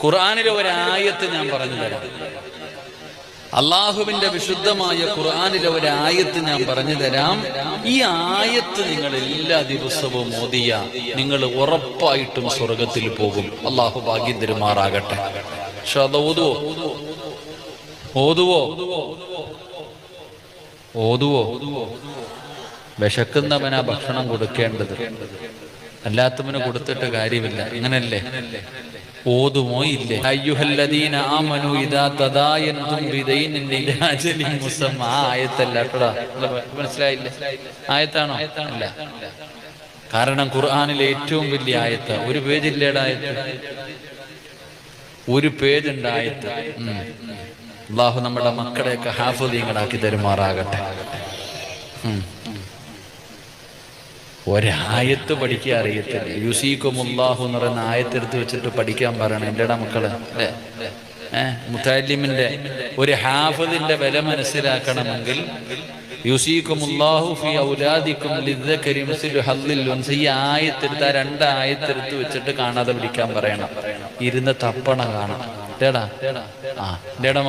ഖുർആനിലെ ഒരായത്ത് ഞാൻ പറഞ്ഞു തരാം. അള്ളാഹുവിന്റെ വിശുദ്ധമായ ഖുർആനിലെ ഒരായത്ത് ഞാൻ പറഞ്ഞു തരാം. ഈ ആയത്ത് നിങ്ങൾ എല്ലാ ദിവസവും ഓതിയ നിങ്ങൾ ഉറപ്പായിട്ടും സ്വർഗത്തിൽ പോകും. അള്ളാഹു ഭാഗ്യം തരുമാറാകട്ടെ. പക്ഷെ അത് ഓതുവോ? വിശക്കുന്നവനാ ഭക്ഷണം കൊടുക്കേണ്ടത്, അല്ലാത്തവന് കൊടുത്തിട്ട് കാര്യമില്ല. അങ്ങനല്ലേ? ഓതുമോ ഇല്ലേ? അയ്യുഹല്ലദീന ആമനു ഇദാ തദായൻതും ബിദൈനിൻ ഇലാ അജലിൻ മുസമ്മ. ആയത്തല്ല കേട്ടോ, മനസ്സിലായില്ലേ? ആയത്താണോ? അല്ല. കാരണം ഖുർആനിലെ ഏറ്റവും വലിയ ആയത്ത്. ഒരു പേജില്ലേടെ ആയത്ത്, ഒരു പേജുണ്ട് ആയത്ത്. അല്ലാഹു നമ്മുടെ മക്കളെയൊക്കെ ഹാഫിളീങ്ങളാക്കി തരുമാറാകട്ടെ. ഒരായത്ത് പഠിക്കാൻ അറിയത്തില്ല. യുസീക്കുമുല്ലാഹു എന്ന് പറയുന്ന ആയത്തെടുത്ത് വെച്ചിട്ട് പഠിക്കാൻ പറയണം എൻ്റെ മക്കള്, അല്ലേ? മുതഅല്ലിമിന്റെ ഒരു ഹാഫിളിന്റെ വില മനസ്സിലാക്കണമെങ്കിൽ യുസീക്കുമുല്ലാഹു ഫീ ഔലാദിക്കും ലിദ്ദക്കരി മിസ്ലു ഹദ്ദിൽ ഉൻസ. ഈ ആയത്തെടുത്ത്, ആ രണ്ട് ആയത്തെടുത്ത് വെച്ചിട്ട് കാണാതെ പഠിക്കാൻ പറയണം. ഇരുന്ന് തപ്പണ കാണണം.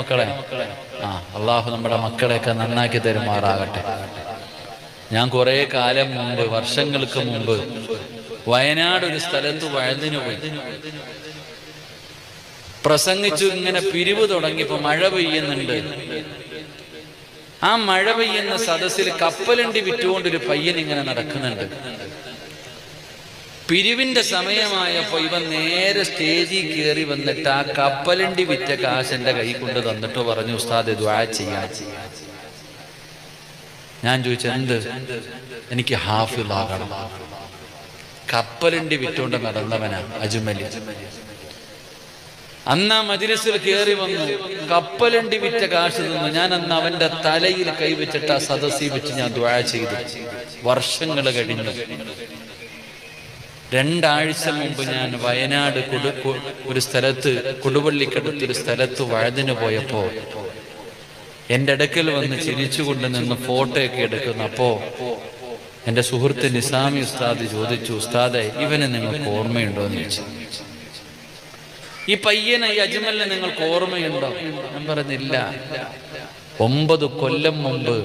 മക്കളെ, അള്ളാഹു നമ്മുടെ മക്കളെയൊക്കെ നന്നാക്കി തരുമാറാകട്ടെ. ഞാൻ കുറെ കാലം മുമ്പ്, വർഷങ്ങൾക്ക് മുമ്പ്, വയനാട് ഒരു സ്ഥലത്ത് വഴുതിന് പോയി പ്രസംഗിച്ചു. ഇങ്ങനെ പിരിവ് തുടങ്ങിയപ്പോ മഴ പെയ്യുന്നുണ്ട്. ആ മഴ പെയ്യുന്ന സദസ്സിൽ കപ്പലണ്ടി വിറ്റുകൊണ്ടൊരു പയ്യൻ ഇങ്ങനെ നടക്കുന്നുണ്ട്. പിരിവിന്റെ സമയമായപ്പോ ഇവൻ നേരെ സ്റ്റേജിൽ കയറി വന്നിട്ട് ആ കപ്പലണ്ടി വിറ്റ കാശ് എന്റെ കൈ കൊണ്ട് തന്നിട്ട് പറഞ്ഞു, ഉസ്താദ് ദുആ ചെയ്യാൻ. ഞാൻ ചോദിച്ചു, എന്ത്? എനിക്ക് ഹാഫിളാകണം. കപ്പലണ്ടി വിറ്റുകൊണ്ട് നടന്നവനാ അജ്മലി. അന്ന് ആ മജ്‌ലിസിൽ കയറി വന്നു, കപ്പലണ്ടി വിറ്റ കാശ് തന്നു. ഞാൻ അന്ന് അവന്റെ തലയിൽ കൈവച്ചിട്ട് ആ സദസ്സിൽ വെച്ച് ഞാൻ ദുആ ചെയ്തു. വർഷങ്ങൾ കഴിഞ്ഞു. 2 ആഴ്ച മുമ്പ് ഞാൻ വയനാട് ഒരു സ്ഥലത്ത്, കൊടുവള്ളിക്കടുത്തൊരു സ്ഥലത്ത് വഴുതിന് പോയപ്പോ എന്റെ അടുക്കൽ വന്ന് ചിരിച്ചുകൊണ്ട് നിന്ന് ഫോട്ടോ ഒക്കെ എടുക്കുന്നു. അപ്പോ എന്റെ സുഹൃത്ത് നിസാമി ഉസ്താദ് ചോദിച്ചു, ഉസ്താദെ ഇവനെ നിങ്ങൾക്ക് ഓർമ്മയുണ്ടോ എന്ന് ചോദിച്ചു. ഈ പയ്യനെ, ഈ അജ്മലിനെ നിങ്ങൾക്ക് ഓർമ്മയുണ്ടോ? ഞാൻ പറഞ്ഞില്ല. 9 കൊല്ലം മുമ്പ്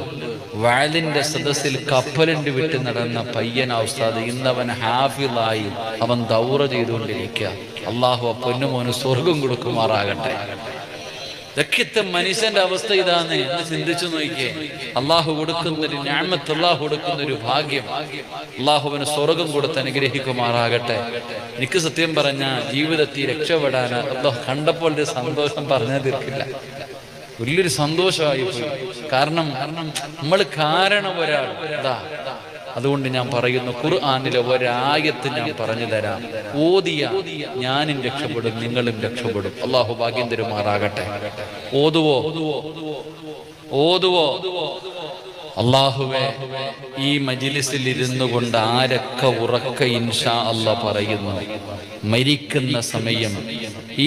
വഅലിന്റെ സദസ്സിൽ കപ്പലണ്ടി വിട്ട് നടന്ന പയ്യനാ ഉസ്താദ്. ഇന്നവൻ ഹാഫിളായി, അവൻ ദൗറ ചെയ്തുകൊണ്ടിരിക്കുക. അള്ളാഹു ആ പൊന്നുമോന് സ്വർഗം കൊടുക്കുമാറാകട്ടെ. ഇതൊക്കെ മനുഷ്യന്റെ അവസ്ഥ ഇതാണ് എന്ന് ചിന്തിച്ചു നോക്കിയേ. അള്ളാഹു കൊടുക്കുന്നൊരു നിഅമത്ത്, അള്ളാഹു കൊടുക്കുന്നൊരു ഭാഗ്യം. അള്ളാഹുവിന് സ്വർഗം കൊടുത്ത് അനുഗ്രഹിക്കുമാറാകട്ടെ. എനിക്ക് സത്യം പറഞ്ഞ ജീവിതത്തിൽ രക്ഷപ്പെടാൻ അള്ളാഹു കണ്ടപ്പോൾ ഒരു സന്തോഷം പറഞ്ഞാൽ തീർക്കില്ല. വലിയൊരു സന്തോഷമായി പോയി. കാരണം നമ്മൾ കാരണം ഒരാൾ അതാ. അതുകൊണ്ട് ഞാൻ പറയുന്നു, ഖുർആനിലെ ഒരായത്ത് ഞാൻ പറഞ്ഞു തരാം. ഓതിയ ഞാനും രക്ഷപ്പെടും, നിങ്ങളും രക്ഷപ്പെടും. അള്ളാഹു ഭാഗ്യം തരുമാറാകട്ടെ. ഓതുവോ? അള്ളാഹുവേ, ഈ മജ്‌ലിസിൽ ഇരുന്നു കൊണ്ട് ആരൊക്കെ ഉറക്കെ ഇൻഷാ അല്ലാഹ് പറയുന്നു, മരിക്കുന്ന സമയം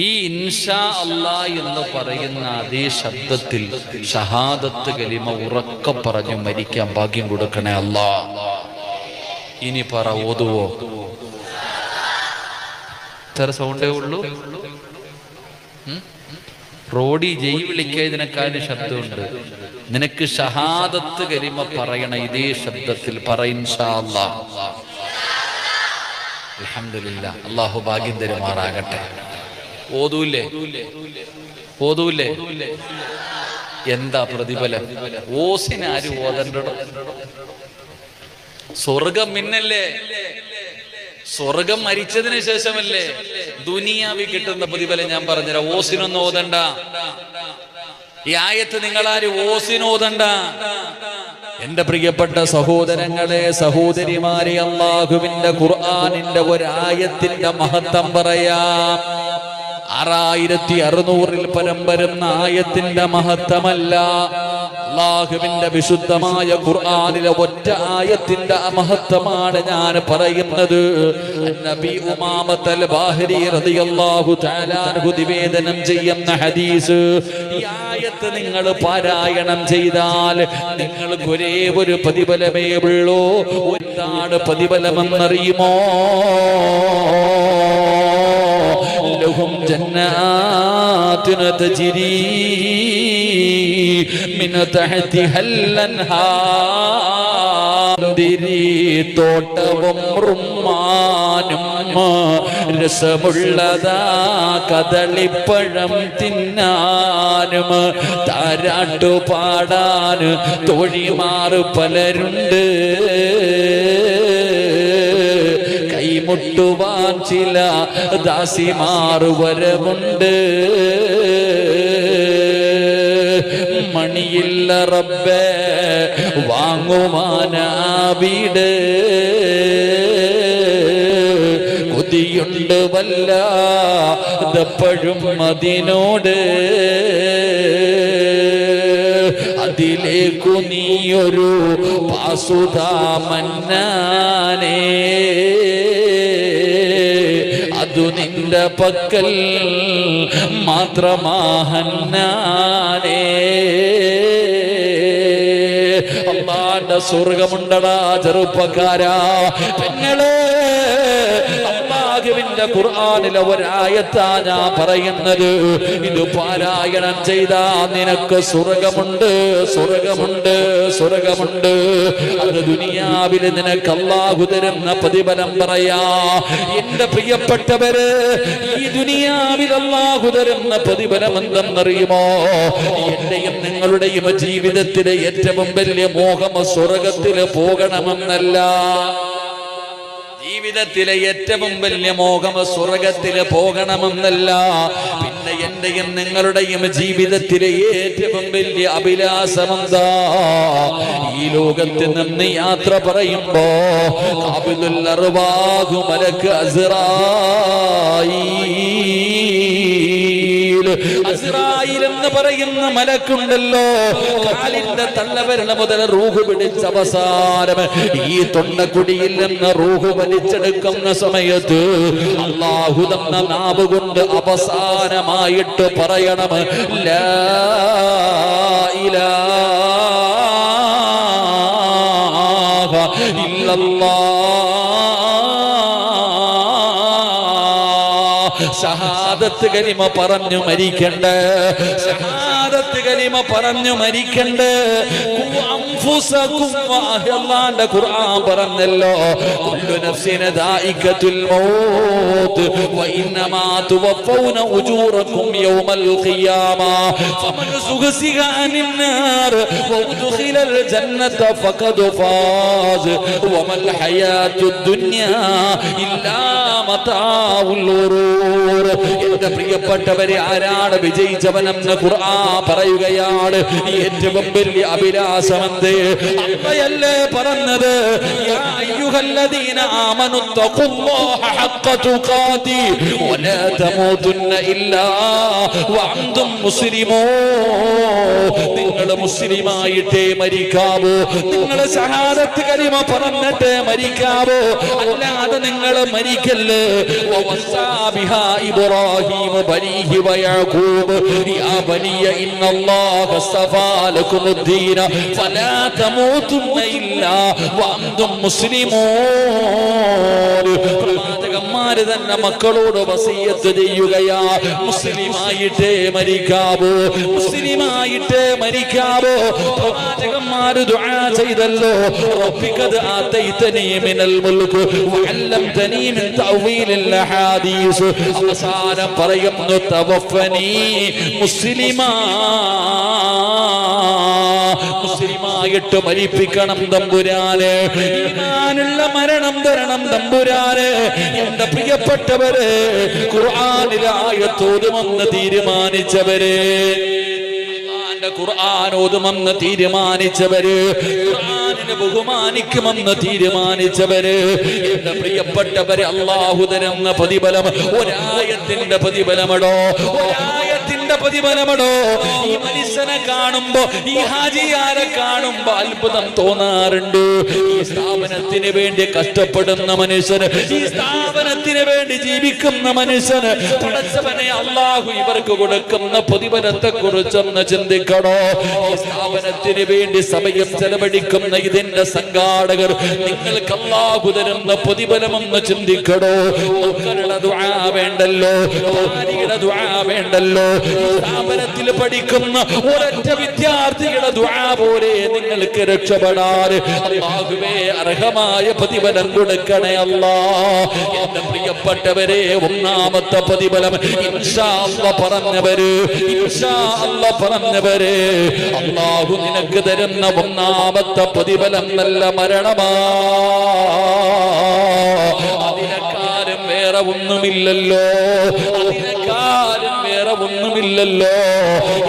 ഈ ഇൻഷാ അല്ലാഹ് എന്ന് പറയുന്ന അതേ ശബ്ദത്തിൽ ഷഹാദത്ത് കലിമ ഉറക്കെ പറഞ്ഞു മരിക്കാൻ ഭാഗ്യം കൊടുക്കണേ അല്ലാഹ്. ഇനി പറ, ഓതുവോ? ഇത്ര സൗണ്ടേ ഉള്ളൂ. റോഡി ജയ് വിളിക്കാതിനേക്കാളും ശബ്ദമുണ്ട്. നിനക്ക് ഷഹാദത്ത് കലിമ പറയണ ഇതേ ശബ്ദത്തിൽ പറ, ഇൻഷാ അല്ലാഹ്. അൽഹംദുലില്ലാ, അല്ലാഹു ഭാഗ്യം തരുമാറാകട്ടെ. ഓതൂല്ലേ? എന്താ പ്രതിഫലം? ഓസിനാരും ഓതണ്ടോ? സ്വർഗം മിന്നല്ലേ? സ്വർഗം മരിച്ചതിന് ശേഷമല്ലേ? ദുനിയാവിൽ കിട്ടുന്ന പ്രതിഫലം ഞാൻ പറഞ്ഞുതരാം. ഓസിനൊന്നും ഓതണ്ട. ഈ ആയത്ത് നിങ്ങളാരും ഓസിനോദണ്ട. എന്റെ പ്രിയപ്പെട്ട സഹോദരങ്ങളെ, സഹോദരിമാരെ, അല്ലാഹുവിന്റെ ഖുർആനിന്റെ ഒരായത്തിന്റെ മഹത്വം പറയാം. 6600 പരം വരുന്ന ആയത്തിന്റെ മഹത്വമല്ല, അല്ലാഹുവിന്റെ വിശുദ്ധമായ ഖുർആനിലെ ഒറ്റ ആയത്തിന്റെ മഹത്വമാണ് ഞാൻ പറയുന്നത്. നബി ഉമാമത്തുൽ ബാഹിരി റളിയല്ലാഹു തആല അൻഹു നിവേദനം ചെയ്യുന്ന ഹദീസ്. ഈ ആയത്ത് നിങ്ങൾ പാരായണം ചെയ്താൽ നിങ്ങൾക്ക് ഒരേ ഒരു പ്രതിഫലമേ ഉള്ളൂ. എന്താണ് പ്രതിഫലമെന്നറിയുമോ? ലഹും ജന്നാത്തുൻ തജ്രി മിൻ തഹ്തിഹൽ അൻഹാർ തോട്ടവും റുമ്മാനും രസമുള്ളതാ കദളിപ്പഴം തിന്നാനും താരാട്ടു പാടാൻ തോഴിമാർ പലരുണ്ട് കൈമുട്ടുവാൻ ചില ദാസിമാർ വരവുണ്ട് മണിയില്ല റബ്ബേ വാങ്ങുവാനാബീട് കൊതിയുണ്ട് വല്ലപ്പോഴും അതിനോട് അതിലേക്കു നീയൊരു പാസുതാ മന്നാനേ അതു നിന്റെ പക്കൽ മാത്രമാഹന്നാനേ അല്ലാഹുവിന്റെ സ്വർഗമുണ്ടടാ ചെറുപ്പക്കാരാ പെങ്ങളെ അല്ലാഹുവിന്റെ ഖുർആനിലെ ഒരായത്താ ഞാൻ പറയുന്നത് ഇത് പാരായണം ചെയ്താ നിനക്ക് സ്വർഗമുണ്ട് സ്വർഗമുണ്ട് സ്വർഗമുണ്ട് അത് ദുനിയാവിൽ നിനക്ക് അല്ലാഹു തരുന്ന പ്രതിഫലം പറയാ എന്റെ പ്രിയപ്പെട്ടവര് ഈ ദുനിയാവിൽ അല്ലാഹു തരുന്ന പ്രതിഫലം എന്തെന്നറിയുമോ എന്റെയും നിങ്ങളുടെയും ജീവിതത്തിലെ ഏറ്റവും വലിയ മോഹം സ്വർഗത്തില് പോകണമെന്നല്ല ജീവിതത്തിലെ ഏറ്റവും വലിയ മോഹം സ്വർഗത്തില് പോകണമെന്നല്ല പിന്നെ എന്റെയും നിങ്ങളുടെയും ജീവിതത്തിലെ ഏറ്റവും വലിയ അഭിലാഷമെന്താ ഈ ലോകത്തിൽ നിന്ന് യാത്ര പറയുമ്പോ ഖാബിദുൽ അർവാഹു മലക്ക് അസ്റായീൽ എന്ന് പറയുന്ന മലക്കുണ്ടല്ലോ കാലിന്റെ തള്ളവിരൽ മുതൽ റൂഹ് പിടിച്ച അവസാനം ഈ തൊണ്ടക്കുടിയിൽ നിന്ന് റൂഹ് വലിച്ചെടുക്കുന്ന സമയത്ത് അല്ലാഹു തന്ന നാവ് കൊണ്ട് അവസാനമായിട്ട് പറയണം ലാ ഇലാഹ ഇല്ലല്ലാഹ് ഷഹാദത്ത് കലിമ പറഞ്ഞു മരിക്കണ്ട ഷഹാദത്ത് കലിമ പറഞ്ഞു മരിക്കണ്ട അല്ലാഹുവിന്റെ ഖുർആൻ പറഞ്ഞല്ലോ കുല്ലു നഫ്സിൻ ദായിഖത്തുൽ മൗത്ത് വഇന്നമാ തുവഫൗന ഉജൂറകും യൗമൽ ഖിയാമ ഫമൻ സുഖസിക അനിൻ നാർ വഉദ്ഖിലൽ ജന്നത ഫഖദ് ഫാസ് വമൽ ഹയാത്തുദ് ദുനിയാ ഇല്ലാ മതാഉൽ ഗുറൂർ എന്റെ പ്രിയപ്പെട്ടവരെ ആരാണ് വിജയിച്ചവനെന്ന് ഖുർആൻ പറയുകയാണ് ഏറ്റവും വലിയ അഭിലാഷമെന്ത് അല്ലയല്ലേ പറഞ്ഞത് യാ അയ്യുഹല്ലദീന ആമനു തഖുല്ലാഹ ഹഖ്ക തുഖാതി വലാ തമൂതുന്ന ഇല്ലാ വഅൻതും മുസ്ലിമൂൻ നിങ്ങൾ മുസ്ലിമായിട്ടേ മരിക്കാവൂ നിങ്ങൾ ഷഹാദത്ത് കലിമ പറഞ്ഞിട്ടേ മരിക്കാവൂ അല്ലാതെ നിങ്ങൾ മരിക്കല്ലേ വവസാ ബിഹാ ഇബ്രാഹീം ബനീഹി വയഅഖൂബ് യാ ബനിയ ഇന്നല്ലാഹ അസ്തഫാ ലകുമുദ്ദീന ഫലാ തമൂതുന്ന ഇല്ലാ വഅൻതും മുസ്ലിമൂൻ പ്രവാചകന്മാര് തന്നെ മക്കളോട് വസിയത്ത് ചെയ്യുകയാ മുസ്ലിമായിട്ടേ മരിക്കാവൂ മുസ്ലിമായിട്ടേ മരിക്കാവൂ പ്രവാചകന്മാര് ദുആ ചെയ്തല്ലോ റബ്ബിഖദ് ആതൈതനീ മിനൽ മുൽക് വഅല്ലംതനീ മിൻ തഅവീലിൽ അഹാദീസ് അവസാനം പറയുന്നു തവഫനി മുസ്ലിമാ മുസ്ലിമായിട്ട് മരിപ്പിക്കണം തമ്പുരാനെ ഈമാനുള്ള മരണം തരണം തമ്പുരാനെ എന്റെ പ്രിയപ്പെട്ടവരെ ഖുർആനിലെ ആയത്തോതുമെന്ന് തീരുമാനിച്ചവരെ ഖുർആൻ ഓതുമെന്ന് തീരുമാനിച്ചവര് ഖുർആനിനെ ബഹുമാനിക്കുമെന്ന് തീരുമാനിച്ചവര് എന്റെ പ്രിയപ്പെട്ടവരെ അല്ലാഹു തരുന്ന പ്രതിഫലം ഒരായത്തിന്റെ പ്രതിഫലമടോ ഒരായത്തിന്റെ വഴദിന്റെ പ്രതിഫലമടോ. ഈ മനുഷ്യനെ കാണുമ്പോ, ഈ ഹാജിയാരെ കാണുമ്പോ അത്ഭുതം തോന്നാറുണ്ട്. ഈ സ്ഥാപനത്തിന് വേണ്ടി കഷ്ടപ്പെടുന്ന മനുഷ്യന്, ഈ സ്ഥാപനത്തിന് വേണ്ടി ജീവിക്കുന്ന മനുഷ്യന് പടച്ചവനെ അല്ലാഹു ഇവർക്ക് കൊടുക്കുന്ന പ്രതിഫലത്തെ കുറിച്ചൊന്ന് ചിന്തിക്കണോ. ഈ സ്ഥാപനത്തിന് വേണ്ടി സമയം ചെലവഴിക്കുന്ന ഇതിന്റെ സംഘാടകർ, നിങ്ങൾക്ക് അല്ലാഹു തരുന്ന പ്രതിഫലമൊന്ന് ചിന്തിക്കണോ. മക്കളുടെ ദുആ വേണ്ടല്ലോ, ഭാര്യയുടെ ദുആ വേണ്ടല്ലോ, ഈ സ്ഥാപനത്തിൽ പഠിക്കുന്ന ഒരൊറ്റ വിദ്യാർത്ഥിയുടെ ദുആ പോലെ നിങ്ങൾക്ക് രക്ഷപ്പെടാൻ അല്ലാഹുവേ അർഹമായ പ്രതിഫലം കൊടുക്കണേ അല്ലാഹ്. എന്റെ പ്രിയപ്പെട്ടവരെ, ഒന്നാമത്തെ പ്രതിഫലം ഇൻഷാ അല്ലാഹ് പറഞ്ഞവര്, ഇൻഷാ അല്ലാഹ് പറഞ്ഞവരെ, അല്ലാഹു നിനക്ക് തരുന്ന ഒന്നാമത്തെ പ്രതിഫലം നല്ല മരണമാ. അതിനെക്കാരും വേറെ ഒന്നുമില്ലല്ലോ, അതിനെക്കാരും വേറെ ഒന്നുമില്ലല്ലോ.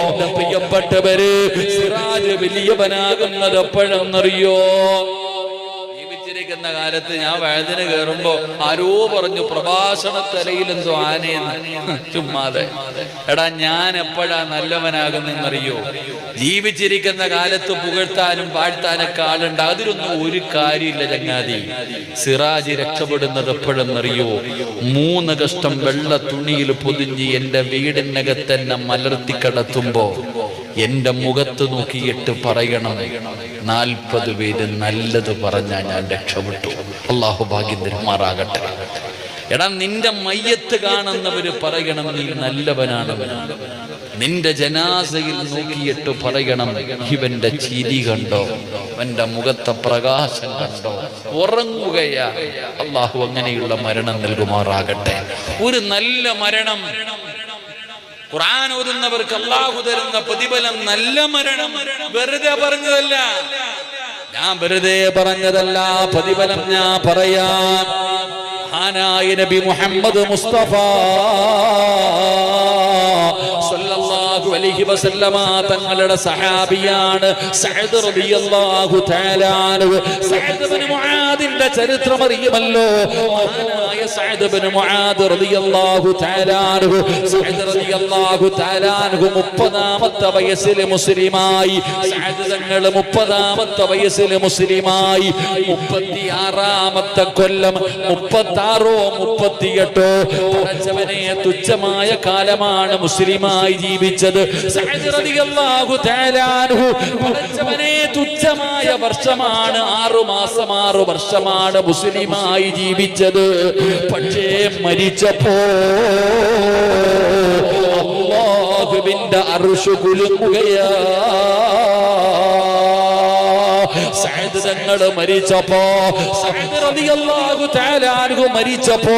എന്റെ പ്രിയപ്പെട്ടവര്, സിറാജ് വലിയവനാകുന്നത് എപ്പോഴെന്നറിയോ? ജീവിച്ചിരിക്കുന്ന കാലത്ത് ഞാൻ വഴുതിന് കയറുമ്പോ ആരോ പറഞ്ഞു പ്രഭാഷണ തലയിലെന്തോ ആനയെന്ന്. ചുമ്മാതെ. എടാ, ഞാൻ എപ്പോഴാ നല്ലവനാകുന്നറിയോ? ജീവിച്ചിരിക്കുന്ന കാലത്ത് പുകഴ്ത്താനും വാഴ്ത്താനൊക്കെ ആളുണ്ട്. അതിലൊന്നും ഒരു കാര്യമില്ല ചങ്ങാതി. സിറാജ് രക്ഷപ്പെടുന്നത് എപ്പോഴെന്നറിയോ? 3 കഷ്ടം വെള്ള തുണിയിൽ പൊതിഞ്ഞ് എന്റെ വീടിനകത്തെന്നെ മലർത്തി കിടത്തുമ്പോ എന്റെ മുഖത്ത് നോക്കിയിട്ട് പറയണം, 40 പേര് നല്ലത് പറഞ്ഞാൽ ഞാൻ രക്ഷപ്പെട്ടു. അല്ലാഹു ഭാഗ്യം തരുമാറാകട്ടെ. എടാ, നിന്റെ മയ്യത്ത് കാണുന്നവര് പറയണം നീ നല്ലവനാണ്. നിന്റെ ജനാസയിൽ നോക്കിയിട്ട് പറയണം ഇവന്റെ ചിരി കണ്ടോ, അവന്റെ മുഖത്തെ പ്രകാശം കണ്ടോ. ഉറങ്ങുകയാ. അല്ലാഹു അങ്ങനെയുള്ള മരണം നൽകുമാറാകട്ടെ. ഒരു നല്ല മരണം ഖുർആൻ ഓതുന്നവർക്ക് അല്ലാഹു തരുന്ന പ്രതിഫലം നല്ല മരണം. വെറുതെ പറഞ്ഞതല്ല, ഞാൻ വെറുതെ പറഞ്ഞതല്ല. പ്രതിഫലം ഞാൻ പറയാം. മഹാനായ നബി മുഹമ്മദ് മുസ്തഫ സല്ലല്ലാഹു അലൈഹി വസല്ലമ തങ്ങളുടെ സഹാബിയാണ് സഅദ് റളിയല്ലാഹു തആല അൻഹു. സഅദ് ഇബ്നു മുആദിന്റെ ചരിത്രം അറിയുമല്ലോ. മഹാനായ സഅദ് ഇബ്നു മുആദ് റളിയല്ലാഹു തആല അൻഹു, സഅദ് റളിയല്ലാഹു തആല അൻഹു 30ാമത്തെ വയസ്സിൽ മുസ്ലിമായി. സഅദ് തങ്ങൾ 30ാമത്തെ വയസ്സിൽ മുസ്ലിമായി. 36ാമത്തെ കൊല്ലം, 36ഓ 38ഓ, പടച്ചവനെ തുച്ഛമായ കാലമാണ് മുസ്ലിമായി ജീവിച്ചത് സഅദ് റളിയല്ലാഹു തആല അൻഹു. പടച്ചവനെ തുച്ഛമായ വർഷമാണ്, 6 മാസം 6 വർഷമാണ് മുസ്ലിമായി ജീവിച്ചത്. പക്ഷേ മരിച്ചപ്പോ അല്ലാഹുവിന്റെ അർശ് കുലുങ്ങുകയാ. സഅദ് തങ്ങൾ മരിച്ചപ്പോ, സഅദ് റളിയല്ലാഹു തആല അൻഹു മരിച്ചപ്പോ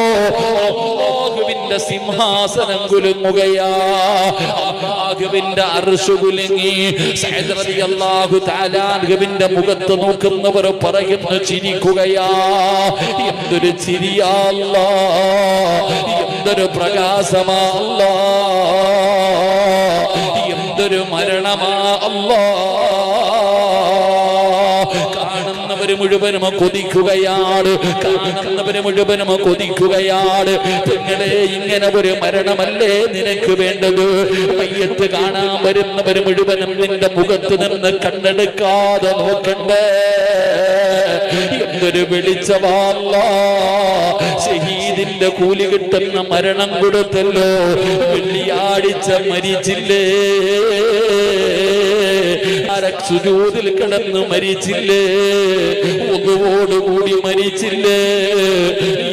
അല്ലാഹുവിന്റെ സിംഹാസനം കുലുങ്ങുകയാ. അല്ലാഹുവിന്റെ അർശ് കുലുങ്ങി. സഅദ് റളിയല്ലാഹു തആല അൻഹുവിന്റെ മുഖത്ത് നോക്കുന്നവർ പറയുന്നു, ചിരിക്കുകയാ. എന്തൊരു ചിരിയാ അല്ലാഹ്, എന്തൊരു പ്രകാശമാ അല്ലാഹ്, എന്തൊരു മരണമാ അല്ലാഹ്. കാണുന്നവര് മുഴുവനും കൊതിക്കുകയാണ്, കാണുന്നവര് മുഴുവനും കൊതിക്കുകയാണ്. നിങ്ങളെ ഇങ്ങനെ ഒരു മരണമല്ലേ നിനക്ക് വേണ്ടത്? മയ്യത്ത് കാണാൻ വരുന്നവര് മുഴുവനും നിന്റെ മുഖത്ത് നിന്ന് കണ്ണെടുക്കാതെ നോക്കണ്ടേ? എന്തൊരു വെളിച്ചമാ അല്ലാഹ്. ഷഹീദിന്റെ കൂലി കിട്ടുന്ന മരണം കൊടുത്തല്ലോ. വെള്ളിയാഴ്ച മരിച്ചില്ലേ, സുജൂദിൽ കിടന്ന് മരിച്ചില്ലേ, ഒന്നുകൂടി മരിച്ചില്ലേ.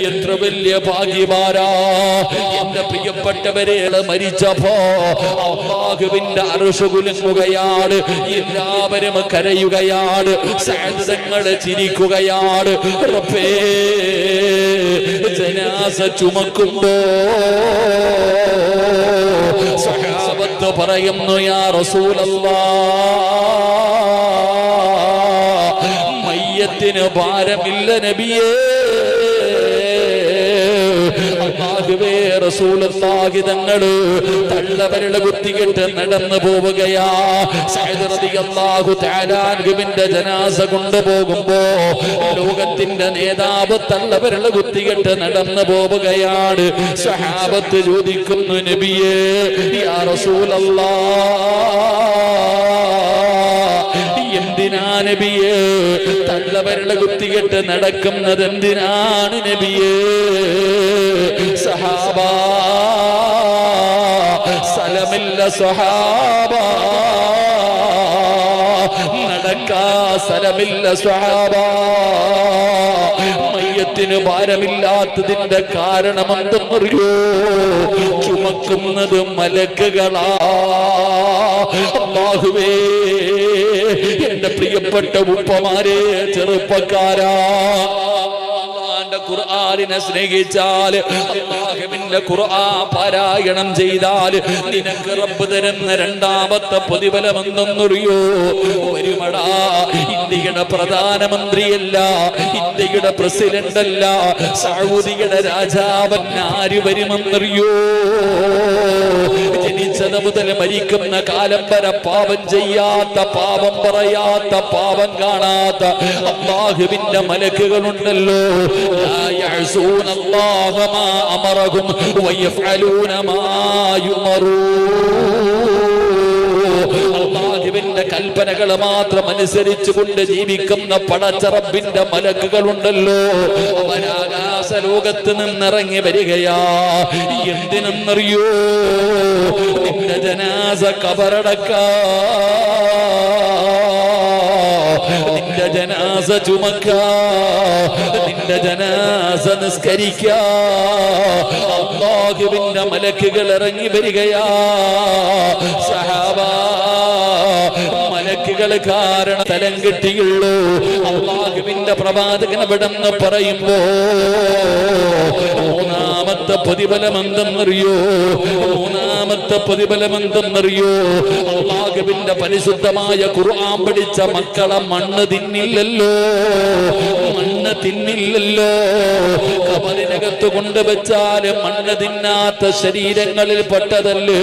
എത്ര വലിയ ഭാഗ്യവാരാ. എന്റെ പ്രിയപ്പെട്ടവരെ, മരിച്ചപ്പോ അല്ലാഹുവിന്റെ അർശ് കുലുങ്ങുകയാണ്. എല്ലാവരും കരയുകയാണ്. സഅദ് തങ്ങൾ ചിരിക്കുകയാണ്. റബ്ബേ, ജനാസ ചുമക്കുമ്പോ സഹാബത്ത് പറയുന്നു, യാ റസൂലല്ലാഹ്, മയ്യത്തിന് ഭാരമില്ല നബിയേ. അല്ലാഹുവേ റസൂലുള്ളാഹി തങ്ങള് തള്ളവരള കുത്തികെട്ട് നടന്നു പോവുകയാ. സഅദ് റളിയല്ലാഹു തആല അൻഹുവിന്റെ ജനാസ കൊണ്ടുപോകുമ്പോ ലോകത്തിന്റെ നേതാവ് തള്ളവരള കുത്തികെട്ട് നടന്നു പോവുകയാണ്. സഹാബത്ത് ചോദിക്കുന്നു, നബിയേ യാ റസൂലല്ലാഹ്, എന്തിനാ നബിയേ തള്ളവരള കുത്തികെട്ട് നടക്കുന്നത്? എന്തിനാണ് നബിയേ? സഹാബാ സ്ഥലമില്ല, സ്വഹാബ നടക്കാ സ്ഥലമില്ല, സ്വഹാബ. മയ്യത്തിന് ഭാരമില്ലാത്തതിന്റെ കാരണം എന്തെന്നറിയോ? ചുമക്കുന്നത് മലക്കുകളാ. അല്ലാഹുവേ, എന്റെ പ്രിയപ്പെട്ട ഉപ്പമാരെ, ചെറുപ്പക്കാരാ, ഖുർആനിനെ സ്നേഹിച്ചാൽ, അല്ലാഹുവിന്റെ ഖുർആൻ പാരായണം ചെയ്താൽ നിനക്ക് റബ്ബ് തരുന്ന രണ്ടാമത്തെ പ്രതിഫലം എന്തെന്നറിയോ? ഒരുമടാ, ഇന്ത്യയുടെ പ്രധാനമന്ത്രിയല്ല, ഇന്ത്യയുടെ പ്രസിഡന്റ് അല്ല, സൗദിയുടെ രാജാവൻ ആര് വരുമെന്നറിയോ? ജനിച്ചത് മുതൽ മരിക്കുന്ന കാലം വരെ പാപം ചെയ്യാത്ത, പാപം പറയാത്ത, പാപം കാണാത്ത അല്ലാഹുവിന്റെ മലക്കുകളുണ്ടല്ലോ. يعصون الله ما أمرهم ويفعلون ما يؤمرون. അല്ലാഹുവിന്റെ കൽപ്പനകൾ മാത്രം അനുസരിച്ചുകൊണ്ട് ജീവിക്കുന്ന പടച്ച റബ്ബിന്റെ മലക്കുകളുണ്ടല്ലോ. അവരാകാശ ലോകത്ത് നിന്നിറങ്ങി വരികയാ. എന്തിനെന്നറിയോ? നിന്റെ ജനാസ കബറടക്കാൻ, നിന്റെ ജനാസ ചുമക്കാൻ, നിന്റെ ജനാസ നിസ്കരിക്കാൻ അല്ലാഹുവിന്റെ മലക്കുകൾ ഇറങ്ങി വരികയാ. സഹാബാ, മലക്കുകൾ കാരണം തലം കിട്ടിയുള്ളൂ. അല്ലാഹുവിന്റെ പ്രവാചകൻ അവിടെന്ന് പറയുമ്പോ മൂന്നാമത്തെ പ്രതിഫലം എന്തെന്നറിയോ? മൂന്നാമത്തെ പ്രതിഫലം എന്തെന്നറിയോ? അല്ലാഹുവിന്റെ പരിശുദ്ധമായ ഖുർആൻ പഠിച്ച മക്കളെ മണ്ണ് തിന്നില്ലല്ലോ, മണ്ണ് തിന്നില്ലല്ലോ. കബറിനകത്ത് കൊണ്ടുവച്ചാൽ മണ്ണ് തിന്നാത്ത ശരീരങ്ങളിൽ പെട്ടതല്ലേ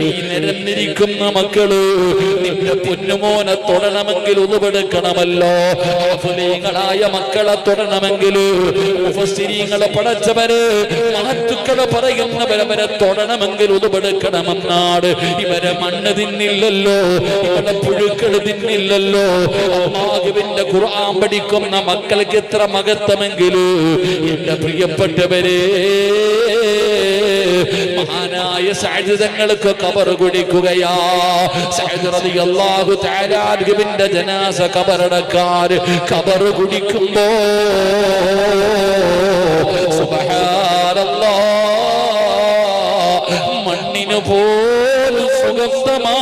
ഈ നിരന്നിരിക്കുന്ന മക്കള്. നിന്റെ പൊന്നുമോനെ തൊടണമെങ്കിൽ ഉളുവെടുക്കണമല്ലോ. അഫ്ലീങ്ങളായ മക്കളെ തൊടണമെങ്കിൽ മുഫസ്സിരീങ്ങളെ പടച്ചവര് മഹത്തുക്കളെ പറയുന്നവരവരെ തൊടണമെങ്കിൽ ഉളുവെടുക്കണമെന്നാണ്. ഇവരെ മണ്ണ് തിന്നില്ലല്ലോ, ഇവരെ പുഴുക്കൾ തിന്നില്ലല്ലോ. അല്ലാഹുവിന്റെ ഖുർആൻ പഠിക്കുന്ന മക്കൾക്ക് എത്ര മഹത്വമെങ്കിലും എന്റെ പ്രിയപ്പെട്ടവരെ, മഹാനായ സഅദ് തങ്ങൾക്ക് ഖബർ കുടിക്കുകയാ. സഅദ് റളിയല്ലാഹു തആല അൻഹുവിന്റെ ജനാസ ഖബറടക്കാൻ ഖബർ കുടിക്കുമ്പോ സുബ്ഹാനല്ലാഹ്, മണ്ണിന് പോലും സുഗന്ധമാ,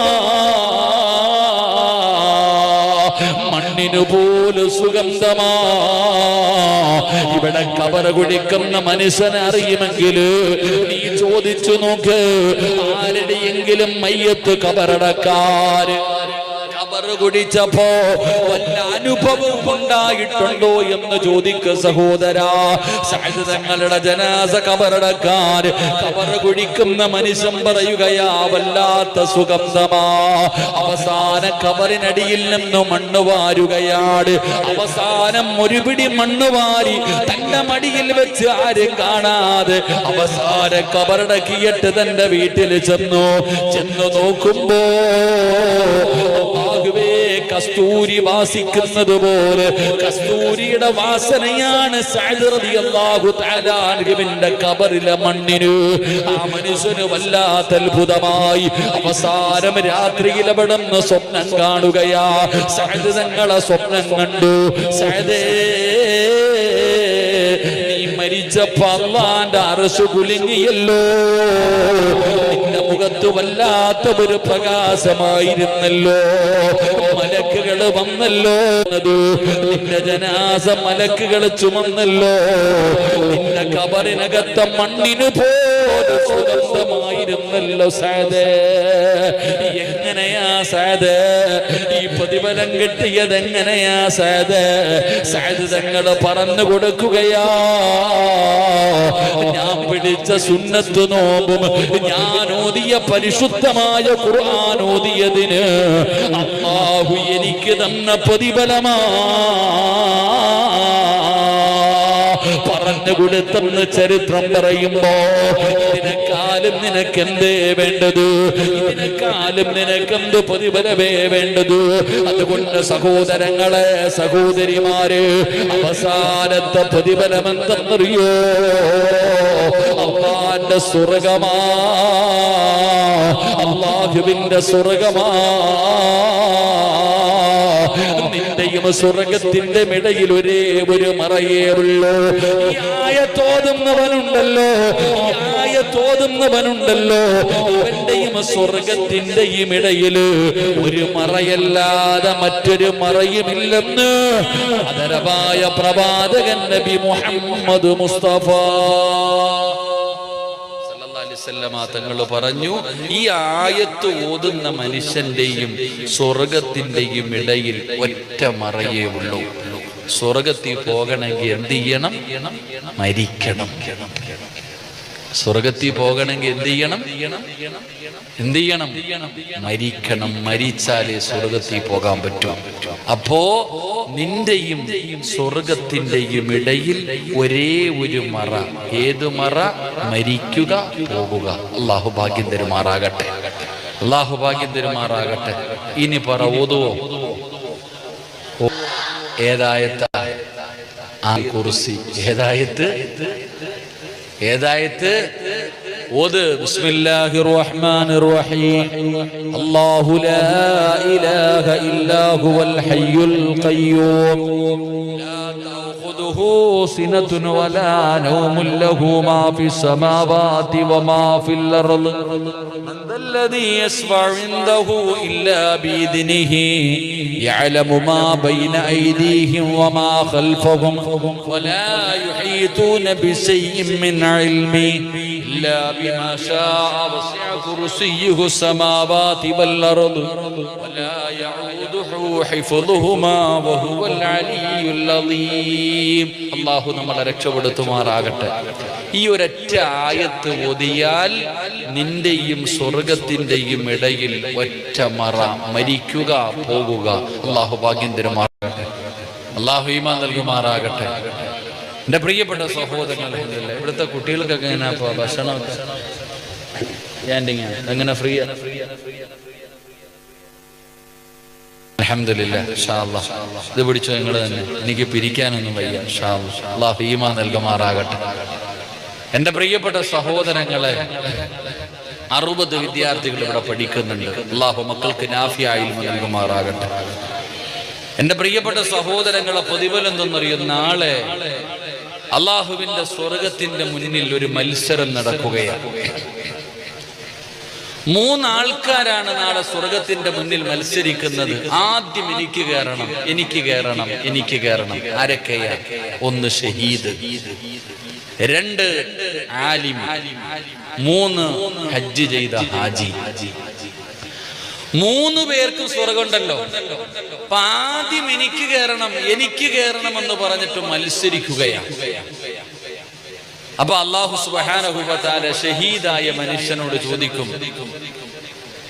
മണ്ണിനു പോലും സുഗന്ധമാ. ഇവിടെ കബർ കുടിക്കുന്ന മനുഷ്യനെ അറിയുമെങ്കിൽ നീ ചോദിച്ചു നോക്ക്, ആരുടെയെങ്കിലും മയ്യത്ത് കബറടക്കാൻ കബർ കുടിച്ചപ്പോ വല്ല അനുഭവം ഉണ്ടായിട്ടുണ്ടോ എന്ന് ചോദിക്ക സഹോദരാ. സഅദ് തങ്ങളുടെ ജനാസ കബറടക്കാൻ കബർ കുടിക്കുന്ന മനുഷ്യൻ പറയുകയാ, വല്ലാത്ത സുഗന്ധമാ. അവസാന കബറിനടിയിൽ നിന്ന് മണ്ണ് വാരുകയാണ്. അവസാനം ഒരു പിടി മണ്ണ് വാരി തന്റെ മടിയിൽ വെച്ച് ആരും കാണാതെ അവസാന കബറടക്കിയിട്ട് തന്റെ വീട്ടിൽ ചെന്നു നോക്കുമ്പോ കസ്തൂരി വാസിക്കുന്നത് പോലെ കസ്തൂരിയുടെ വാസനയാണ് സഅദ് റളിയല്ലാഹു തആല അൻഹുവിന്റെ ഖബറിലെ മണ്ണിന്. ആ മനുഷ്യന് വല്ലാത്ത അത്ഭുതമായി. അവസാനം രാത്രിയിൽ അവിടുന്ന് സ്വപ്നം കാണുകയാ. സഅദ് തങ്ങളെ സ്വപ്നം കണ്ടു. സഅദേ, നീ മരിച്ചപ്പോ അല്ലാഹുവിന്റെ അർശ് കുലുങ്ങിയല്ലോ. നിന്റെ മുഖത്ത് വല്ലാത്ത ഒരു പ്രകാശമായിരുന്നല്ലോ. മലക്കുകൾ വന്നല്ലോ. നിന്റെ ജനാസ മലക്കുകൾ ചുമന്നല്ലോ. നിന്റെ ഖബറിനകത്ത മണ്ണിന് സുഗന്ധമായിരുന്നല്ലോ സഅദ്. എങ്ങനെയാ സഅദ് ഈ പ്രതിഫലം കിട്ടിയത്? എങ്ങനെയാ സഅദ്? സഅദ് തങ്ങൾ പറഞ്ഞു കൊടുക്കുകയാ, ഞാൻ പിടിച്ച സുന്നത്ത് നോമ്പും ഞാൻ ഓതിയ പരിശുദ്ധമായ ഖുർആൻ ഓതിയതിന് അല്ലാഹു എനിക്ക് തന്ന പ്രതിഫലമാ. പറഞ്ഞു കൊടുത്തെന്ന് ചരിത്രം പറയുമ്പോ ഇതിനെക്കാളും നിനക്കെന്തേ വേണ്ടത്? ഇതിനെക്കാളും നിനക്കെന്ത് പ്രതിഫലമേ വേണ്ടത്? അതുകൊണ്ട് സഹോദരങ്ങളെ, സഹോദരിമാര്, അവസാനത്തെ പ്രതിഫലം എന്തെന്നറിയോ? അല്ലാഹുവിന്റെ സ്വർഗമാ, അല്ലാഹുവിന്റെ സ്വർഗമാ. നിന്റെയും സ്വർഗത്തിന്റെ ഇടയിൽ ഒരേ ഒരു മറയേ ഉള്ളൂ. തോതുന്നവനുണ്ടല്ലോ, അവന്റെയും സ്വർഗത്തിന്റെയും ഇടയിൽ ഒരു മറയല്ലാതെ മറ്റൊരു മറയുമില്ലെന്ന് ആദരവായ പ്രവാചകൻ നബി മുഹമ്മദ് മുസ്തഫ തങ്ങൾ പറഞ്ഞു, ഈ ആയത്ത് ഓതുന്ന മനുഷ്യന്റെയും സ്വർഗത്തിന്റെയും ഇടയിൽ ഒറ്റ മറയേ ഉള്ളൂ. സ്വർഗത്തിൽ പോകണമെങ്കിൽ എന്ത് ചെയ്യണം? മരിക്കണം. സ്വർഗത്തിൽ പോകണമെങ്കിൽ എന്ത് ചെയ്യണം? മരിക്കണം. മരിച്ചാലേ സ്വർഗത്തിൽ പോകാൻ പറ്റും. അപ്പോ നിന്റെയും സ്വർഗത്തിന്റെയും ഇടയിൽ ഒരേ ഒരു മറ. ഏത് മറ? മരിക്കുക, പോകുക. അല്ലാഹു ഭാഗ്യം തരുമാറാകട്ടെ, അല്ലാഹു ഭാഗ്യം തരുമാറാകട്ടെ. ഇനി പറ, ഓതുവോ? ഏതായത്ത്? ആ കുർസി. ഏതായത്ത്? ഓത്. ബിസ്മില്ലാഹിർ റഹ്മാനിർ റഹീം. അല്ലാഹു ലാ ഇലാഹ ഇല്ലാ ഹുവൽ ഹയ്യുൽ ഖയ്യൂം ലാ തഅഖുദുഹു സിനത്തുൻ വലാ നൗമുൻ ലഹു മാ ഫിസ് സമാവാതി വമാ ഫിൽ അർള് മൻ ദല്ലദീ യസ്ഫഉ ഇൻദഹു ഇല്ലാ ബിഇദ്നിഹി യഅലമു മാ ബൈന അയ്ദീഹിം വമാ ഖൽഫഹും വലാ യുഹീതൂന ബിശൈഇൻ മിൻ ഇൽമി إلا بما شاء وسع كرسيه السماوات والأرض ولا يعوده حفظهما وهو العلي العظيم. അല്ലാഹു നമ്മളെ രക്ഷപ്പെടുത്തുമാറാകട്ടെ. ഈ ഒരൊറ്റ ആയത്ത് ഓതിയാൽ നിന്റെയും സ്വർഗത്തിന്റെയും ഇടയിൽ ഒറ്റ മറ. മരിക്കുക, പോകുക. അല്ലാഹു ഭാഗ്യം തരുമാറാകട്ടെ, അല്ലാഹു ഈമാൻ നൽകുമാറാകട്ടെ. എന്റെ പ്രിയപ്പെട്ട സഹോദരങ്ങളെ, ഇവിടുത്തെ കുട്ടികൾക്കൊക്കെ എങ്ങനെ ഭക്ഷണമൊക്കെ എങ്ങനെ ഫ്രീ? അൽഹംദുലില്ലാ, ഇൻഷാ അല്ലാഹ്. ഇത് പിടിച്ചോ നിങ്ങൾ തന്നെ, എനിക്ക് പിരിക്കാനൊന്നും വയ്യ. ഇൻഷാ അല്ലാഹ്, അല്ലാഹു ഈമാൻ നൽകുമാറാകട്ടെ. എന്റെ പ്രിയപ്പെട്ട സഹോദരങ്ങളെ, 60 വിദ്യാർത്ഥികൾ ഇവിടെ പഠിക്കുന്നുണ്ട്. അല്ലാഹു മക്കൾക്ക് നാഫിയ ഇൽമ നൽകുമാറാകട്ടെ. എന്റെ പ്രിയപ്പെട്ട സഹോദരങ്ങളെ, പ്രതിഫലം എന്തെന്നറിയും? നാളെ അള്ളാഹുവിന്റെ സ്വർഗത്തിന്റെ മുന്നിൽ ഒരു മത്സരം നടക്കുകയാണ്. 3 ആൾക്കാരാണ് നാളെ സ്വർഗത്തിന്റെ മുന്നിൽ മത്സരിക്കുന്നത്. ആദ്യം എനിക്ക് കയറണം, എനിക്ക് കയറണം, എനിക്ക് കയറണം. ആരൊക്കെയാ? 1 ഷഹീദ്, 2 ആലിം, 3 ഹജ്ജ് ചെയ്ത ഹാജി. 3 പേർക്കും സ്വർഗമുണ്ടല്ലോ. അപ്പൊ ആദ്യം എനിക്ക് കയറണം, എനിക്ക് കയറണം എന്ന് പറഞ്ഞിട്ട് മത്സരിക്കുകയാണ്. അപ്പൊ അല്ലാഹു സുബ്ഹാനഹു വ തആല ഷഹീദായ മനുഷ്യനോട് ചോദിക്കും,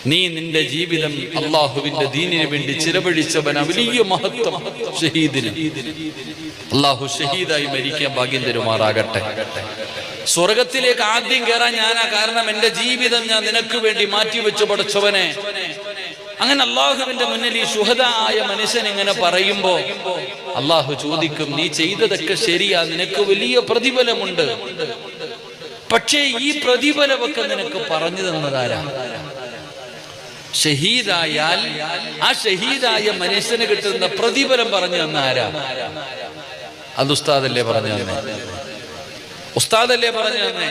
നീ നിന്റെ ജീവിതം അള്ളാഹുവിന്റെ ദീനിന് വേണ്ടി ചിലവഴിച്ചവന, വലിയ മഹത്വം ഷഹീദിന്. അള്ളാഹു ഷഹീദായി മരിക്കാൻ ഭാഗ്യം തരുമാറാകട്ടെ. സ്വർഗത്തിലേക്ക് ആദ്യം കയറാൻ ഞാനാ കാരണം, എന്റെ ജീവിതം ഞാൻ നിനക്ക് വേണ്ടി മാറ്റിവെച്ചു പഠിച്ചവനെ. അങ്ങനെ അള്ളാഹുവിന്റെ മുന്നിൽ ഈ ശുഹദായ മനുഷ്യൻ ഇങ്ങനെ പറയുമ്പോ അള്ളാഹു ചോദിക്കും, നീ ചെയ്തതൊക്കെ ശരിയാ, നിനക്ക് വലിയ പ്രതിഫലമുണ്ട്. പക്ഷേ ഈ പ്രതിഫലമൊക്കെ നിനക്ക് പറഞ്ഞു തന്നതാരാ? ഷഹീദായാൽ ആ ഷഹീദായ മനുഷ്യന് കിട്ടുന്ന പ്രതിഫലം പറഞ്ഞു തന്ന ആരാ? അത് ഉസ്താദല്ലേ പറഞ്ഞു തന്നെ, ഉസ്താദല്ലേ പറഞ്ഞു തന്നെ.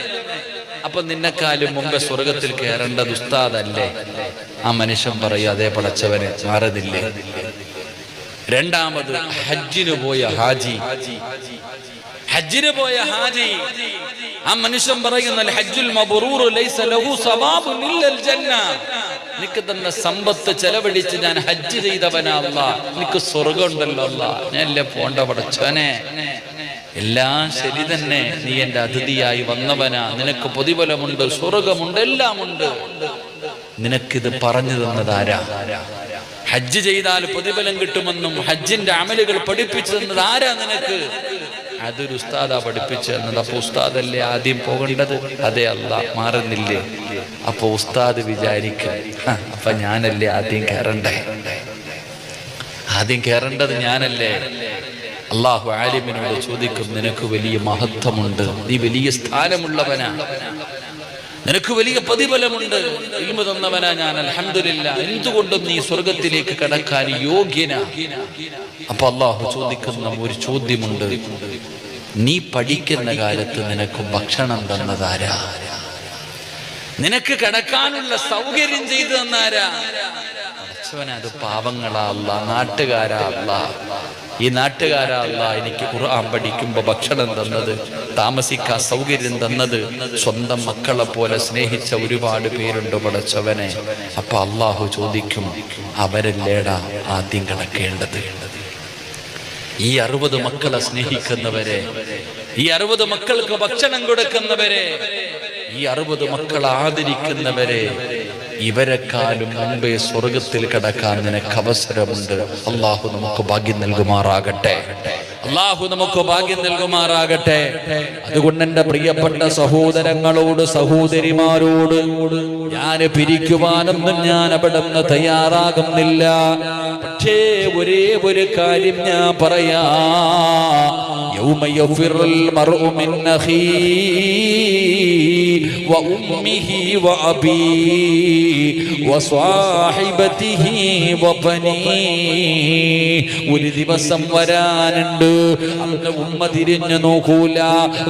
അപ്പൊ നിന്നെക്കാലും മുമ്പേ സ്വർഗത്തിൽ കയറേണ്ടത് ഉസ്താദല്ലേ? ആ മനുഷ്യൻ പറയും, അതേ പടച്ചവനെ, മാറുന്നില്ലേ. രണ്ടാമത് ഹജ്ജിന് പോയ ഹാജി. ഹജ്ജിന് പോയ ഹാജി ആ മനുഷ്യൻ പറയുന്ന ഹജ്ജുൽ മബ്റൂർ ലൈസ ലഹു സവാബുൻ ഇല്ലൽ ജന്ന. നിനക്ക് തന്ന സമ്പത്ത് ചെലവഴിച്ച് ഞാൻ ഹജ്ജ് ചെയ്തവനാ അല്ലാഹ്, നിനക്ക് സ്വർഗ്ഗം ഉണ്ടല്ലോ അല്ലാഹ്, ഞാനല്ലേ പോണ്ട പടച്ചോനെ. എല്ലാം ശരി തന്നെ, നീ എന്റെ അതിഥിയായി വന്നവനാ, നിനക്ക് പ്രതിഫലമുണ്ട്, സ്വർഗമുണ്ട്, എല്ലാം ഉണ്ട്. നിനക്കിത് പറഞ്ഞു തന്നതാരാ? ഹജ്ജ് ചെയ്താൽ പ്രതിഫലം കിട്ടുമെന്നും ഹജ്ജിന്റെ അമലുകൾ പഠിപ്പിച്ചു തന്നത് ആരാ നിനക്ക്? അതൊരു ഉസ്താദാ പഠിപ്പിച്ചു തന്നത്. അപ്പൊ ഉസ്താദല്ലേ ആദ്യം പോകേണ്ടത്? അതെ അല്ലാഹ്, മാറുന്നില്ലേ? അപ്പൊ ഉസ്താദ് വിചാരിക്കും, അപ്പൊ ഞാനല്ലേ ആദ്യം കയറണ്ടേ? ആദ്യം കയറേണ്ടത് ഞാനല്ലേ? അള്ളാഹു ആലിമിനോട് ചോദിക്കും, നിനക്ക് വലിയ മഹത്വമുണ്ട്, നീ വലിയ സ്ഥാനമുള്ളവനാ, നിനക്ക് വലിയ പ്രതിഫലമുണ്ട്, ഇൽമു തന്നവനാ ഞാൻ, അൽഹംദുലില്ലാഹ്, എന്തുകൊണ്ടും നീ സ്വർഗത്തിലേക്ക് കടക്കാൻ യോഗ്യനാ. അപ്പൊ അള്ളാഹു ചോദിക്കുന്ന ഒരു ചോദ്യമുണ്ട്, നീ പഠിക്കുന്ന കാലത്ത് നിനക്ക് ഭക്ഷണം തന്നതാരാ? നിനക്ക് കടക്കാനുള്ള സൗകര്യം ചെയ്തു തന്നാരാ? അത് പാവങ്ങളാ അല്ലാഹ്, നാട്ടുകാരാ അല്ലാഹ്. ഈ നാട്ടുകാരാ അല്ലാഹ് എനിക്ക് ഖുർആൻ പഠിക്കുമ്പോ ഭക്ഷണം തന്നത്, താമസിക്കാൻ സൗകര്യം തന്നത്, സ്വന്തം മക്കളെ പോലെ സ്നേഹിച്ച ഒരുപാട് പേരുണ്ട് പടച്ചവനെ. അപ്പൊ അള്ളാഹു ചോദിക്കും, അവരല്ലേടാ ആദ്യം കിടക്കേണ്ടത്? ഈ 60 മക്കളെ സ്നേഹിക്കുന്നവരെ, ഈ 60 മക്കൾക്ക് ഭക്ഷണം കൊടുക്കുന്നവരെ, ഈ 60 മക്കളെ ആദരിക്കുന്നവരെ, ഇവരെക്കാളും മുമ്പേ സ്വർഗത്തിൽ കടക്കാൻ നിനക്ക് അവസരമുണ്ട്. അള്ളാഹു നമുക്ക് ഭാഗ്യം നൽകുമാറാകട്ടെ. അള്ളാഹു നമുക്ക് ഭാഗ്യം നൽകുമാറാകട്ടെ. അതുകൊണ്ട് എന്റെ പ്രിയപ്പെട്ട സഹോദരങ്ങളോട്, സഹോദരിമാരോട് ഞാൻ പിരിക്കുവാനൊന്നും ഞാൻ അവിടെ നിന്ന് തയ്യാറാകുന്നില്ല. പക്ഷേ ഒരേ ഒരു കാര്യം ഞാൻ പറയാ, യൗമ യഫിറുൽ മർഉ മിൻ അഖീഹി വഉമ്മിഹി വഅബീഹി വസ്വാഹിബതിഹി വബനീഹി. ഒരു ദിവസം വരാനുണ്ട്, അന്ന് ഉമ്മ തിരിഞ്ഞു നോക്കൂല,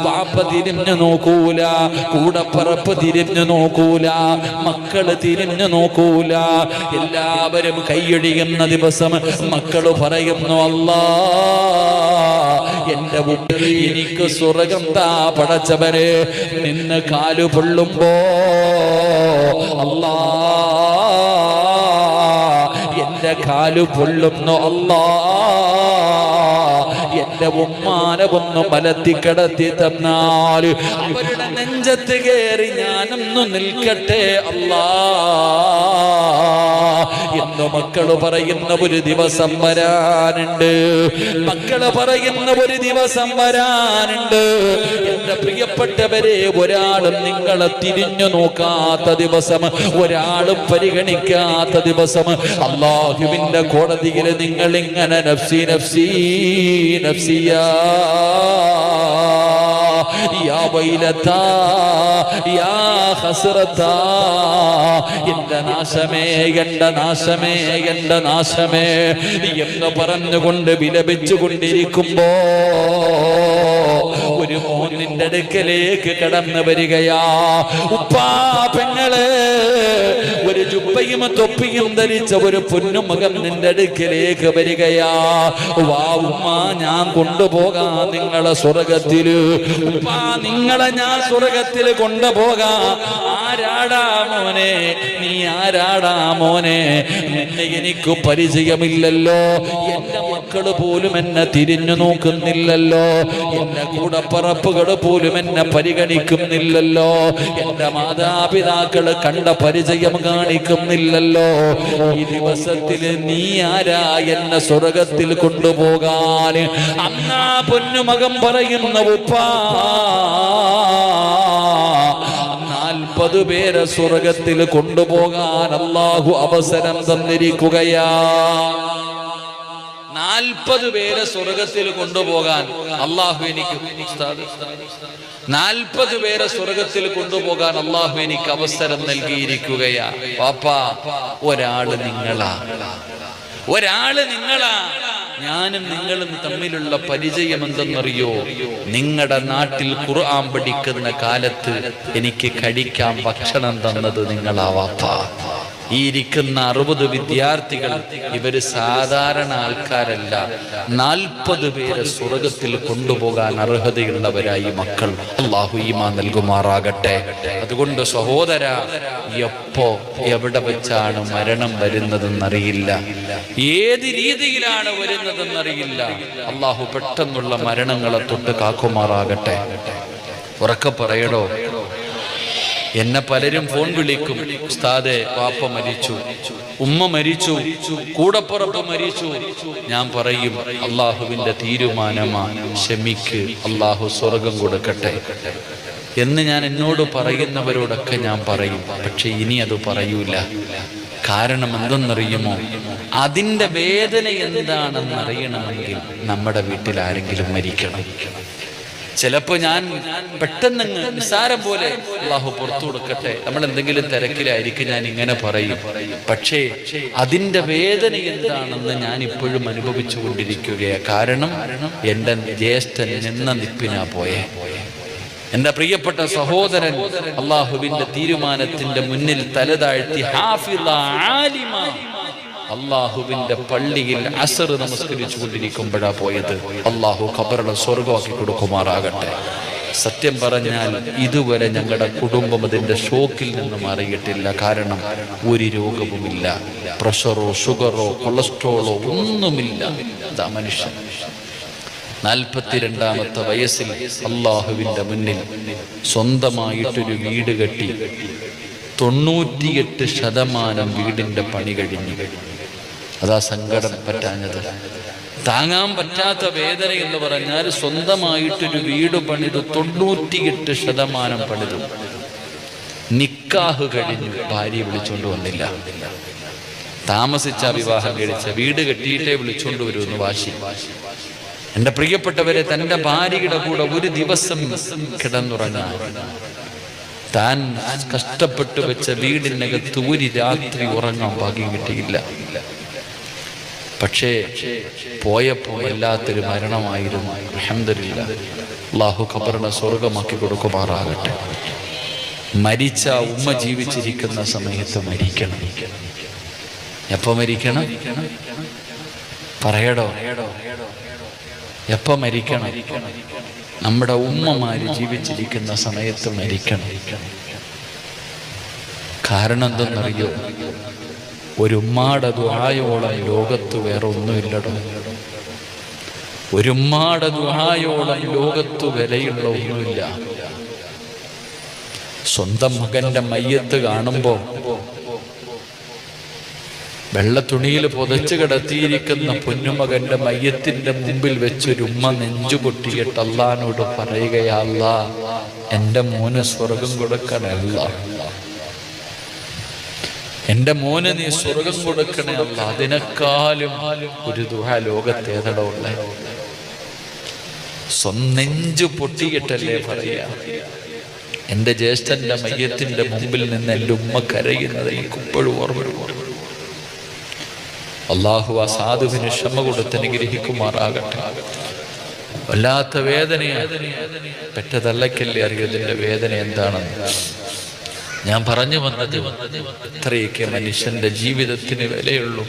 വാപ്പ തിരിഞ്ഞു നോക്കൂല, കൂടപ്പറപ്പ് തിരിഞ്ഞു നോക്കൂല, മക്കള് തിരിഞ്ഞു നോക്കൂല. എല്ലാവരും കൈയടിയുന്ന ദിവസം മക്കള് പറയുന്നു, അല്ലാഹ് എന്റെ ഉമ്മ എനിക്ക് സ്വർഗം താ പടച്ചവരെ. നിന്ന് കാലു പൊള്ളുമ്പോ അല്ലാഹ് എന്റെ കാലു പൊള്ളുന്നു, അല്ലാഹ് എന്റെ ഉമ്മാനെ ഒന്ന് മലത്തി കിടത്തി തന്നാൽ അവരുടെ നെഞ്ചത്ത് കയറി ഞാനൊന്നു നിൽക്കട്ടെ അല്ലാഹ് എന്ന് മക്കള് പറയുന്ന ഒരു ദിവസം വരാനുണ്ട്. മക്കള് പറയുന്ന ഒരു ദിവസം വരാനുണ്ട്. എന്റെ പ്രിയപ്പെട്ടവരെ, ഒരാളും നിങ്ങളെ തിരിഞ്ഞു നോക്കാത്ത ദിവസം, ഒരാളും പരിഗണിക്കാത്ത ദിവസം, അല്ലാഹുവിന്റെ കോടതിയിൽ നിങ്ങൾ ഇങ്ങനെ നഫ്സി നഫ്സി നഫ്സിയാ യാ വൈലതാ യാ ഖസ്റതാ, എന്റെ നാശമേ, എന്റെ നാശമേ, എന്റെ നാശമേ എന്ന് പറഞ്ഞുകൊണ്ട് വിലപിച്ചുകൊണ്ടിരിക്കുമ്പോ ഒരു മോൻ നിന്റെ അടുക്കലേക്ക് കടന്നു വരികയാ. ഉപ്പാ പെങ്ങളെ, ഒരു ജുബ്ബയും തൊപ്പിയും ധരിച്ച ഒരു പൊന്നുമകൻ നിന്റെ അടുക്കലേക്ക് വരികയാ. വാ ഉമ്മ, ഞാൻ കൊണ്ടുപോകാം നിങ്ങളെ സ്വർഗത്തില്. ഉപ്പാ, നിങ്ങളെ ഞാൻ സ്വർഗത്തിൽ കൊണ്ടുപോകാം. ആരാടാ മോനെ, നീ ആരാടാ മോനെ? നിന്നെ എനിക്ക് പരിചയമില്ലല്ലോ, എന്റെ മക്കള് പോലും എന്നെ തിരിഞ്ഞു നോക്കുന്നില്ലല്ലോ, എന്റെ കൂടപ്പറപ്പുകൾ പോലും എന്നെ പരിഗണിക്കുന്നില്ലല്ലോ, എന്റെ മാതാപിതാക്കള് കണ്ട പരിചയം കാണിക്കുന്നില്ലല്ലോ. ഈ ദിവസത്തിൽ നീ ആരാ എന്നെ സ്വർഗത്തിൽ കൊണ്ടുപോകാൻ? അന്നാ പൊന്നുമകൻ പറയുന്ന, ഉപ്പാ 40 പേരെ സ്വർഗത്തിൽ കൊണ്ടുപോകാൻ അല്ലാഹു അവസരം തന്നിരിക്കുകയാ. 40 പേരെ സ്വർഗത്തിൽ കൊണ്ടുപോകാൻ അല്ലാഹു എനിക്ക് 40 പേരെ സ്വർഗത്തിൽ കൊണ്ടുപോകാൻ അല്ലാഹു എനിക്ക് അവസരം നൽകിയിരിക്കുകയാ. പാപ്പാ, ഒരാള് നിങ്ങളാ, ഒരാള് നിങ്ങളാ. ഞാനും നിങ്ങളും തമ്മിലുള്ള പരിചയം എന്തെന്നറിയോ? നിങ്ങളുടെ നാട്ടിൽ ഖുർആൻ പഠിക്കുന്ന കാലത്ത് എനിക്ക് കഴിക്കാൻ ഭക്ഷണം തന്നത് നിങ്ങളാ വാപ്പാ. ഈ ഇരിക്കുന്ന 60 വിദ്യാർത്ഥികൾ ഇവര് സാധാരണ ആൾക്കാരല്ല. 40 പേരെ സ്വർഗത്തിൽ കൊണ്ടുപോകാൻ അർഹതയുള്ളവരായി മക്കൾ. അല്ലാഹു ഈമാൻ നൽകുമാറാകട്ടെ. അതുകൊണ്ട് സഹോദര, എപ്പോ എവിടെ വെച്ചാണ് മരണം വരുന്നതെന്നറിയില്ല, ഏത് രീതിയിലാണ് വരുന്നതെന്നറിയില്ല. അല്ലാഹു പെട്ടെന്നുള്ള മരണങ്ങളെ തൊട്ട് കാക്കുമാറാകട്ടെ. ഉറക്കെ പറയടോ. എന്നെ പലരും ഫോൺ വിളിക്കും, ഉസ്താദേ വാപ്പ മരിച്ചു, ഉമ്മ മരിച്ചു, കൂടപ്പുറപ്പ് മരിച്ചു. ഞാൻ പറയും അള്ളാഹുവിന്റെ തീരുമാനമാണ്, ക്ഷമിക്ക്, അള്ളാഹു സ്വർഗം കൊടുക്കട്ടെ എന്ന് ഞാൻ എന്നോട് പറയുന്നവരോടൊക്കെ ഞാൻ പറയും. പക്ഷെ ഇനി അത് പറയൂല. കാരണം എന്തെന്നറിയുമോ? അതിൻ്റെ വേദന എന്താണെന്ന് അറിയണമെങ്കിൽ നമ്മുടെ വീട്ടിൽ ആരെങ്കിലും മരിക്കണം. ചിലപ്പോ ഞാൻ പെട്ടെന്ന് നിസ്സാരം പോലെ അള്ളാഹു പുറത്തു കൊടുക്കട്ടെ, നമ്മൾ എന്തെങ്കിലും തിരക്കിലായിരിക്കും, ഞാൻ ഇങ്ങനെ പറയും. പക്ഷേ അതിൻ്റെ വേദന എന്താണെന്ന് ഞാൻ ഇപ്പോഴും അനുഭവിച്ചു കൊണ്ടിരിക്കുകയാണ്. കാരണം എൻ്റെ ജ്യേഷ്ഠൻ നിന്ന നിപ്പിനാ പോയെ. എൻ്റെ പ്രിയപ്പെട്ട സഹോദരൻ അള്ളാഹുവിന്റെ തീരുമാനത്തിന്റെ മുന്നിൽ തലതാഴ്ത്തി ഹാഫിള ആലിമ അള്ളാഹുവിന്റെ പള്ളിയിൽ അസർ നമസ്കരിച്ചു കൊണ്ടിരിക്കുമ്പോഴാ പോയത്. അള്ളാഹു ഖബറിനെ സ്വർഗമാക്കി കൊടുക്കുമാറാകട്ടെ. സത്യം പറഞ്ഞാൽ ഇതുവരെ ഞങ്ങളുടെ കുടുംബം അതിന്റെ ഷോക്കിൽ നിന്ന് മാറിയിട്ടില്ല. കാരണം ഒരു രോഗവുമില്ല, പ്രഷറോ ഷുഗറോ കൊളസ്ട്രോളോ ഒന്നുമില്ല. അതാ മനുഷ്യൻ. 42-ാമത്തെ വയസ്സിൽ അള്ളാഹുവിന്റെ മുന്നിൽ സ്വന്തമായിട്ടൊരു വീട് കെട്ടി 98% വീടിന്റെ പണി കഴിഞ്ഞു. അതാ സങ്കടം പറ്റാഞ്ഞത്. താങ്ങാൻ പറ്റാത്ത വേദന എന്ന് പറഞ്ഞാൽ സ്വന്തമായിട്ടൊരു വീട് പണിതു, 98% പണിതു. നിക്കാഹ് കഴിഞ്ഞു, ഭാര്യ വിളിച്ചോണ്ട് വന്നില്ല. താമസിച്ച വിവാഹം കഴിച്ച, വീട് കെട്ടിയിട്ടേ വിളിച്ചോണ്ട് വരുമെന്ന് വാശി. എൻ്റെ പ്രിയപ്പെട്ടവരെ, തൻ്റെ ഭാര്യയുടെ കൂടെ ഒരു ദിവസം കിടന്നുറങ്ങാൻ, താൻ കഷ്ടപ്പെട്ടു വെച്ച വീടിനകത്ത് ഒരു രാത്രി ഉറങ്ങാൻ ഭാഗ്യം കിട്ടിയില്ല. പക്ഷേ പോയപ്പോൾ വല്ലാത്തൊരു മരണമായിരുന്നു. അൽഹംദുലില്ലാഹ്, അല്ലാഹു ഖബറിനെ സ്വർഗമാക്കി കൊടുക്കുമാറാകട്ടെ. മരിച്ച ഉമ്മ ജീവിച്ചിരിക്കുന്ന സമയത്ത് മരിക്കണം. എപ്പോ മരിക്കണം? പറയടോ, എപ്പോ മരിക്കണം? നമ്മുടെ ഉമ്മമാര് ജീവിച്ചിരിക്കുന്ന സമയത്ത് മരിക്കണം. കാരണം എന്തെന്നറിയോ? ഒരു ഉമ്മാടെ ദുആയോളം ലോകത്ത് വേറെ ഒന്നുമില്ലടോ. ഒരു ഉമ്മാടെ ദുആയോളം ലോകത്ത് വിലയുള്ള ഒന്നുമില്ല. സ്വന്തം മകന്റെ മയ്യത്ത് കാണുമ്പോ വെള്ളത്തുണിയിൽ പുതച്ചു കിടത്തിയിരിക്കുന്ന പൊന്നുമകന്റെ മയ്യത്തിന്റെ മുമ്പിൽ വെച്ചൊരു ഉമ്മ നെഞ്ചുപൊട്ടിയിട്ട് അള്ളാനോട് പറയുകയാ, അല്ലാ എൻ്റെ മോന് സ്വർഗം കൊടുക്കണല്ല, എൻ്റെ മോന് നീ സ്വർഗം കൊടുക്കണേ അല്ല. അതിനേക്കാളും ഒരു ദുആ ലോകത്തേതട ഉള്ളേ? നെഞ്ചു പൊട്ടിയിട്ടല്ലേ പറയാ. എൻ്റെ ജ്യേഷ്ഠന്റെ മയ്യത്തിന്റെ മുമ്പിൽ നിന്ന് എൻ്റെ ഉമ്മ കരയുന്നത് എനിക്ക് ഇപ്പോഴും ഓർമ്മ. അള്ളാഹു ആ സാധുവിന് ക്ഷമ കൊടുത്ത് അനുഗ്രഹിക്കുമാറാകട്ടെ. വല്ലാത്ത വേദനയാണ്. പെറ്റ തള്ളയ്ക്കല്ലേ അറിയതിൻ്റെ വേദന എന്താണെന്ന്. ഞാൻ പറഞ്ഞു വന്നത്, ഇത്രയൊക്കെ മനുഷ്യന്റെ ജീവിതത്തിന് വിലയുള്ളൂ.